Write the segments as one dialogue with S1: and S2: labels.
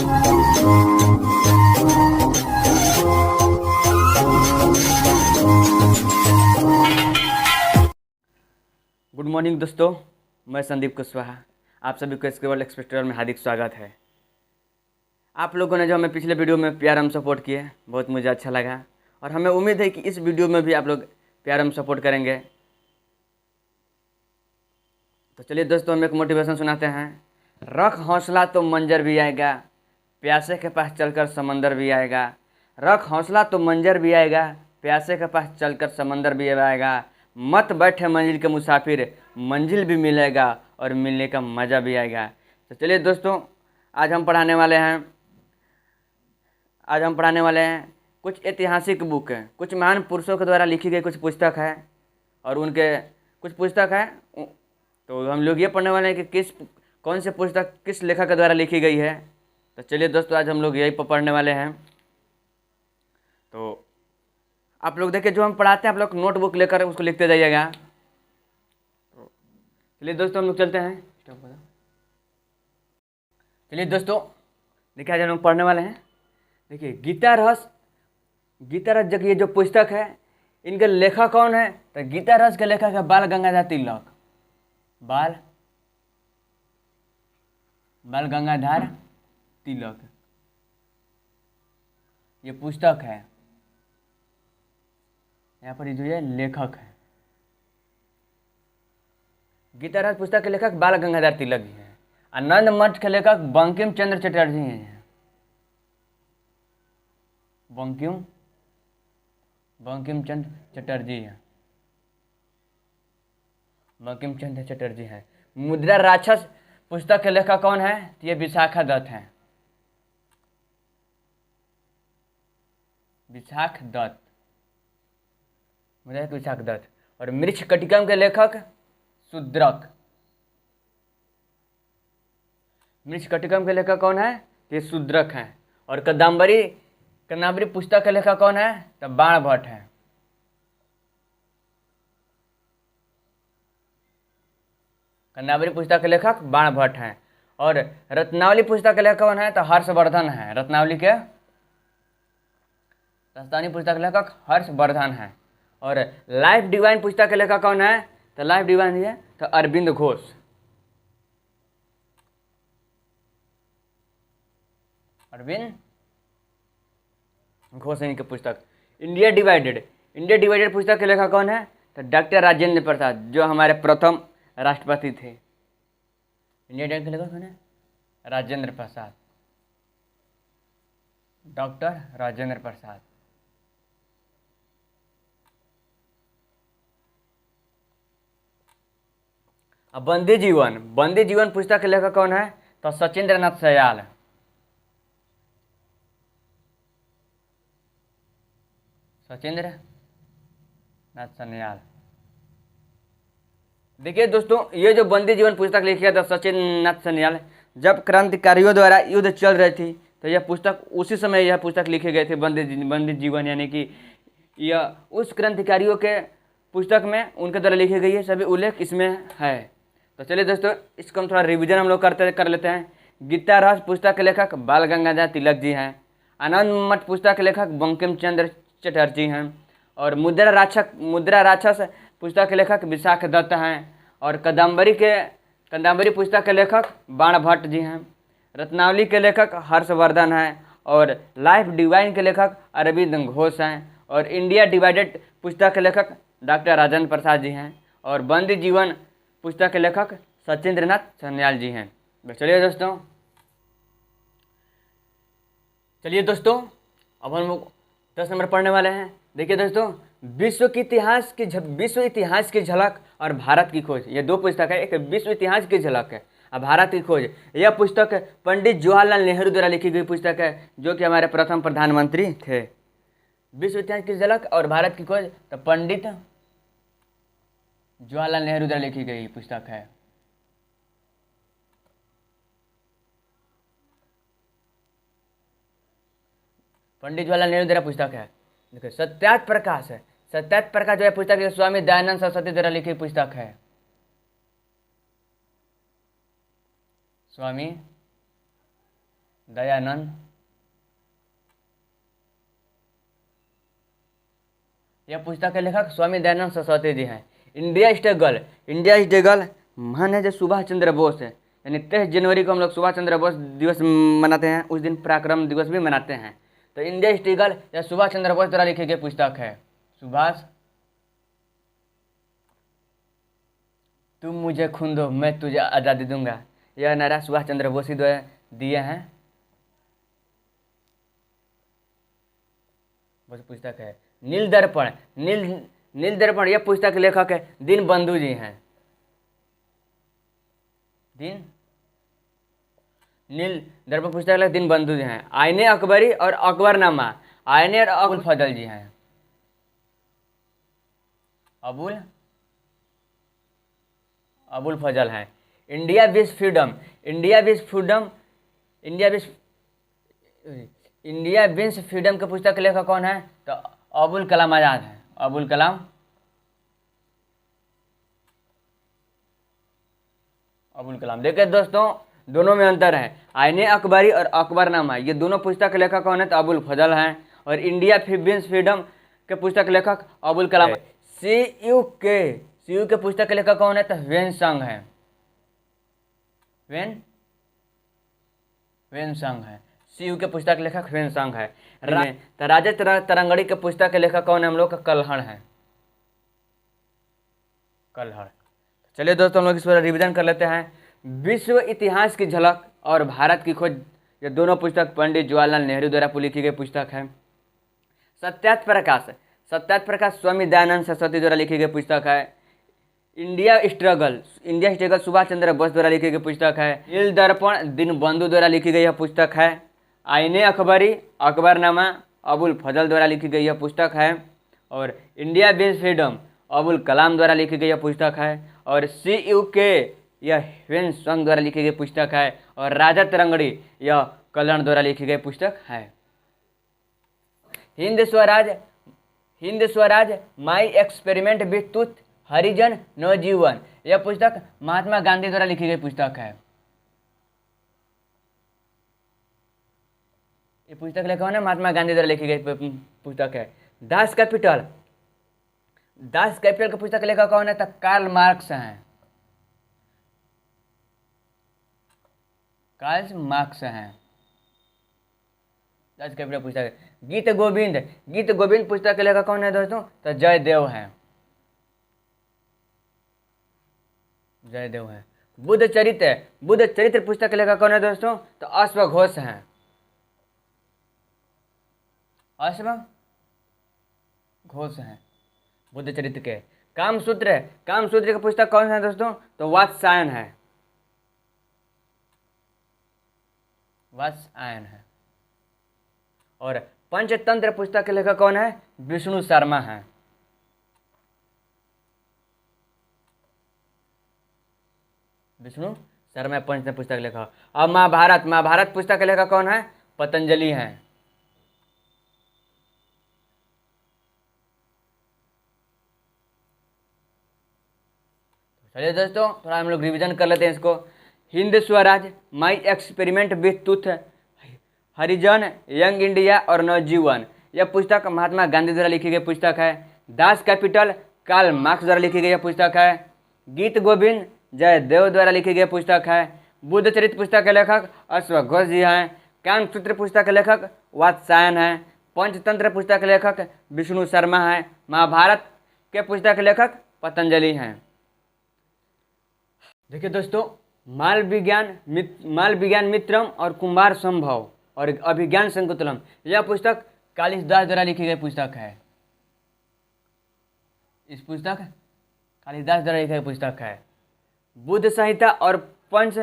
S1: Good morning दोस्तों, मैं संदीप कुशवाहा। आप सभी को इसके वर्ल्ड एक्सपेक्टर में हार्दिक स्वागत है। आप लोगों ने जो हमें पिछले वीडियो में प्यार हम सपोर्ट किए, बहुत मुझे अच्छा लगा और हमें उम्मीद है कि इस वीडियो में भी आप लोग प्यार हम सपोर्ट करेंगे। तो चलिए दोस्तों, हम एक मोटिवेशन सुनाते हैं। रख हौसला तो मंजर भी आएगा, प्यासे के पास चलकर समंदर भी आएगा। रख हौसला तो मंजर भी आएगा, प्यासे के पास चलकर समंदर भी आएगा। मत बैठे मंजिल के मुसाफिर, मंजिल भी मिलेगा और मिलने का मज़ा भी आएगा। तो चलिए दोस्तों, आज हम पढ़ाने वाले हैं कुछ ऐतिहासिक बुक हैं, कुछ महान पुरुषों के द्वारा लिखी गई कुछ पुस्तक है और उनके कुछ पुस्तक है। तो हम लोग ये पढ़ने वाले हैं कि कौन से पुस्तक किस लेखक के द्वारा लिखी गई है। तो चलिए दोस्तों, आज हम लोग यही पढ़ने वाले हैं। तो आप लोग देखिए, जो हम पढ़ाते हैं आप लोग नोटबुक लेकर उसको लिखते जाइएगा। तो चलिए दोस्तों, हम लोग चलते हैं। चलिए दोस्तों, देखिए आज हम लोग पढ़ने वाले हैं। देखिए गीता रस जग ये जो पुस्तक है, इनके लेखक कौन है? तो गीता रस के लेखक है बाल गंगाधर तिलक। बाल गंगाधर तिलक ये पुस्तक है। यहाँ पर जो ये लेखक है, गीता रस पुस्तक के लेखक बाल गंगाधर तिलक जी हैं। आनंद मठ के लेखक बंकिम चंद्र चटर्जी हैं। बंकिम चंद्र चटर्जी हैं। मुद्रा राक्षस पुस्तक के लेखक कौन है? तो ये विशाखा दत्त हैं। विशाख दत्त। और मृच्छकटिकम के लेखक शूद्रक। मृच्छकटिकम के लेखक कौन है? ये शूद्रक हैं। और कदम्बरी पुस्तक के लेखक कौन है? तो बाणभट्ट है। कदम्बरी पुस्तक के लेखक बाणभट्ट हैं। और रत्नावली पुस्तक के लेखक कौन है? तो हर्षवर्धन है। रत्नावली पुस्तक के लेखक हर्षवर्धन है। और लाइफ डिवाइन पुस्तक के लेखक कौन है? तो लाइफ डिवाइन है तो अरविंद घोष। इनकी पुस्तक। इंडिया डिवाइडेड पुस्तक के लेखक कौन है? तो डॉक्टर राजेंद्र प्रसाद, जो हमारे प्रथम राष्ट्रपति थे। इंडिया डिवाइडेड के लेखक कौन है? राजेंद्र प्रसाद, डॉक्टर राजेंद्र प्रसाद। अब बंदी जीवन पुस्तक के लेखक कौन है? तो सचिंद्र नाथ सयाल। देखिए दोस्तों, ये जो बंदी जीवन पुस्तक लिखी था सचिंद्र नाथ सन्याल, जब क्रांतिकारियों द्वारा युद्ध चल रही थी तो यह पुस्तक उसी समय यह पुस्तक लिखे गए थे। बंदी जीवन यानी कि यह उस क्रांतिकारियों के पुस्तक में उनके द्वारा लिखी गई है, सभी उल्लेख इसमें है। तो चलिए दोस्तों, इसको हम थोड़ा रिवीजन हम लोग कर लेते हैं। गीता रस पुस्तक के लेखक बाल गंगाधर तिलक जी हैं। आनंद मठ पुस्तक के लेखक बंकिम चंद्र चटर्जी हैं। और मुद्रा राक्षस पुस्तक के लेखक विशाख दत्त हैं। और कदम्बरी पुस्तक के लेखक बाणभट्ट जी हैं। रत्नावली के लेखक हर्षवर्धन हैं। और लाइफ डिवाइन के लेखक अरविंद घोष हैं। और इंडिया डिवाइडेड पुस्तक के लेखक डॉक्टर राजेंद्र प्रसाद जी हैं। और बंदी जीवन पुस्तक के लेखक सचिंद्र नाथ सन्याल जी हैं। चलिए दोस्तों, अब हम लोग 10 नंबर पढ़ने वाले हैं। देखिए दोस्तों, विश्व इतिहास की झलक और भारत की खोज, ये दो पुस्तक है। एक विश्व इतिहास की झलक है और भारत की खोज। यह पुस्तक पंडित जवाहरलाल नेहरू द्वारा लिखी गई पुस्तक है, जो कि हमारे प्रथम प्रधानमंत्री थे। विश्व इतिहास की झलक और भारत की खोज तो पंडित जवाहरलाल नेहरू द्वारा लिखी गई पुस्तक है। पंडित जवाहरलाल नेहरू द्वारा पुस्तक है। देखो सत्यार्थ प्रकाश जो है पुस्तक है स्वामी दयानंद सरस्वती द्वारा लिखी पुस्तक है। स्वामी दयानंद। यह पुस्तक के लेखक स्वामी दयानंद सरस्वती जी हैं। इंडिया स्ट्रगल, इंडिया स्ट्रगल महान है जो सुभाष चंद्र बोस है, यानी 23 जनवरी को हम लोग सुभाष चंद्र बोस दिवस मनाते हैं, उस दिन पराक्रम दिवस भी मनाते हैं। तो इंडिया स्ट्रगल या सुभाष चंद्र बोस द्वारा लिखी गई पुस्तक है। सुभाष, तुम मुझे खून दो मैं तुझे आज़ादी दूंगा, यह नारा सुभाष चंद्र बोस ही द्वारा दिए हैं। बस पुस्तक है नील दर्पण। नील दर्पण यह पुस्तक के लेखक है दीनबंधु जी हैं। नील दर्पण पुस्तक के लेखक दीनबंधु जी हैं। आईने अकबरी और अकबरनामा, आईने और अबुल फजल जी हैं। अबुल फजल हैं। India wins freedom, India wins freedom, India wins freedom के पुस्तक के लेखक कौन है? तो अबुल कलाम आजाद है। अबुल कलाम, अबुल कलाम। देखिए दोस्तों, दोनों में अंतर है। आईने अकबरी और अकबरनामा, ये दोनों पुस्तक के लेखक कौन है? तो अबुल फजल हैं। और इंडिया विंस फ्रीडम के पुस्तक के लेखक अबुल कलाम। सीयू के पुस्तक के लेखक कौन है? तो ह्वेनसांग है। ह्वेनसांग है। सीयू के पुस्तक के लेखक ह्वेनसांग है। तो राजा तरंगड़ी के पुस्तक के लेखक कौन है? हम लोग का कल्हड़ है। कल्हड़। चलिए दोस्तों, हम लोग इस पर रिवीजन कर लेते हैं। विश्व इतिहास की झलक और भारत की खोज, ये दोनों पुस्तक पंडित जवाहरलाल नेहरू द्वारा लिखी गई पुस्तक है। सत्यार्थ प्रकाश स्वामी दयानंद सरस्वती द्वारा लिखी गई पुस्तक है। इंडिया स्ट्रगल सुभाष चंद्र बोस द्वारा लिखी गई पुस्तक है। नील दर्पण दीनबंधु द्वारा लिखी गई यह पुस्तक है। आईने अकबरी अकबरनामा अबुल फजल द्वारा लिखी गई यह पुस्तक है। और India wins freedom Abul Kalam द्वारा लिखी गई यह पुस्तक है। और CUK यह ह्वेनसांग द्वारा लिखी गई पुस्तक है। और राजा तरंगड़ी यह कल्हड़ द्वारा लिखी गई पुस्तक है। Hind Swaraj my experiment with truth, Harijan Navjivan, यह पुस्तक महात्मा गांधी द्वारा लिखी गई पुस्तक है। ये पुस्तक लेखक कौन है? महात्मा गांधी द्वारा लिखी गई पुस्तक है। दास कैपिटल के पुस्तक लेखक कौन है? तो कार्ल मार्क्स हैं। दास कैपिटल पुस्तक। गीत गोविंद पुस्तक के लेखक कौन है दोस्तों? तो जयदेव हैं। बुद्ध चरित्र पुस्तक के लेखक कौन है दोस्तों? तो अश्वघोष हैं। बुद्ध चरित्र के। कामसूत्र के पुस्तक कौन है दोस्तों? तो वात्स्यायन है। और पंचतंत्र पुस्तक के लेखक कौन है? विष्णु शर्मा है। पंचतंत्र पुस्तक लेखक। अब महाभारत पुस्तक के लेखक कौन है? पतंजलि हैं। चलिए दोस्तों, थोड़ा हम लोग रिवीजन कर लेते हैं इसको। Hind Swaraj my experiment with truth, Harijan, young India और नवजीवन, यह पुस्तक महात्मा गांधी द्वारा लिखी गई पुस्तक है। दास कैपिटल कार्ल मार्क्स द्वारा लिखी गई पुस्तक है। गीत गोविंद जयदेव द्वारा लिखी गई पुस्तक है। बुद्ध चरित्र पुस्तक के लेखक अश्वघोष जी हैं। कामसूत्र पुस्तक के लेखक वात्स्यायन हैं। पंचतंत्र पुस्तक के लेखक विष्णु शर्मा हैं। महाभारत के पुस्तक के लेखक पतंजलि हैं। देखिए दोस्तों, माल विज्ञान मित्रम और कुमार संभव और अभिज्ञान संकुतलम, यह पुस्तक कालिदास द्वारा लिखी गई पुस्तक है। इस पुस्तक कालिदास द्वारा लिखी गई पुस्तक है। बुद्ध संहिता और पंच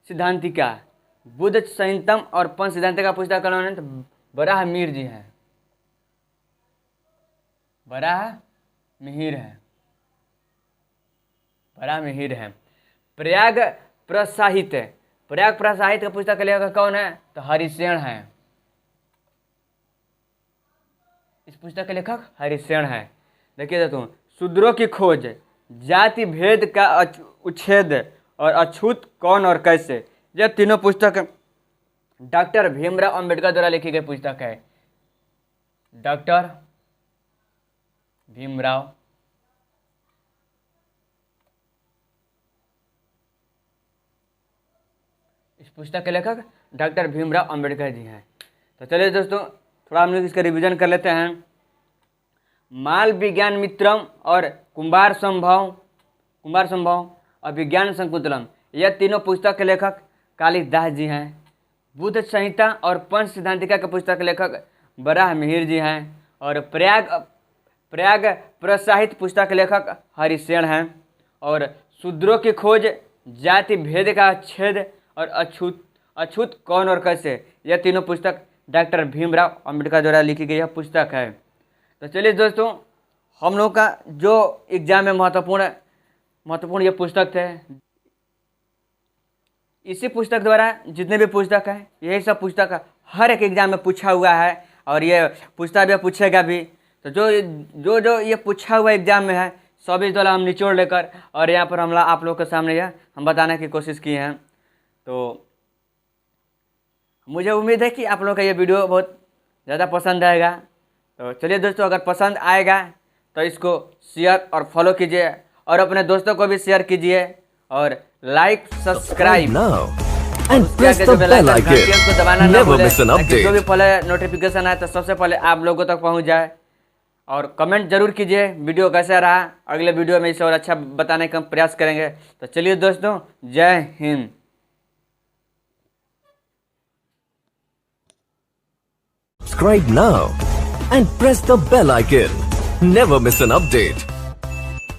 S1: सिद्धांतिका, बुद्ध संहितम और पंच सिद्धांतिका पुस्तक का नाम बराह मीर जी हैं। बराह मिहिर है। प्रयाग प्रसाहित का पुस्तक के लेखक कौन है? तो हरिसेन है। इस पुस्तक के लेखक हरिसेन है। देखिए दोस्तों, शूद्रों की खोज, जाति भेद का उच्छेद और अछूत कौन और कैसे, यह तीनों पुस्तक डॉक्टर भीमराव अंबेडकर द्वारा लिखी गई पुस्तक है। डॉक्टर भीमराव इस पुस्तक के लेखक डॉक्टर भीमराव अंबेडकर जी हैं। तो चलिए दोस्तों थोड़ा हम लोग इसका रिवीजन कर लेते हैं। माल विज्ञान मित्रम और कुंभार संभव और विज्ञान संकुतलम, यह तीनों पुस्तक के लेखक कालिदास जी हैं। बुद्ध संहिता और पंच सिद्धांतिका के पुस्तक के लेखक बराह मिहिर जी हैं। और प्रयाग प्रसाहित पुस्तक के लेखक हरिसेन हैं। और शूद्रों की खोज, जाति भेद का छेद और अछूत कौन और कैसे, यह तीनों पुस्तक डॉक्टर भीमराव अंबेडकर द्वारा लिखी गई यह पुस्तक है। तो चलिए दोस्तों हम लोग का जो एग्जाम में महत्वपूर्ण ये पुस्तक थे, इसी पुस्तक द्वारा जितने भी पुस्तक हैं यही सब पुस्तक हर एक एग्जाम में पूछा हुआ है और ये पूछता भी पूछेगा भी। तो जो ये पूछा हुआ एग्जाम में है सभी द्वारा हम निचोड़ लेकर और यहाँ पर हम आप लोग के सामने यह हम बताने की कोशिश की हैं। तो मुझे उम्मीद है कि आप लोग का ये वीडियो बहुत ज़्यादा पसंद आएगा। तो चलिए दोस्तों अगर पसंद आएगा तो इसको शेयर और फॉलो कीजिए और अपने दोस्तों को भी शेयर कीजिए और like subscribe
S2: and press the bell icon.
S1: दबाना ना
S2: Never
S1: भूलें
S2: miss an
S1: ताकि
S2: update.
S1: जो भी पहले नोटिफिकेशन आए तो सबसे पहले आप लोगों तक पहुंच जाए। और कमेंट जरूर कीजिए वीडियो कैसा रहा, अगले वीडियो में इसे और अच्छा बताने का प्रयास करेंगे। तो चलिए दोस्तों जय Hind.
S2: Subscribe now and press the bell icon. Never miss an update.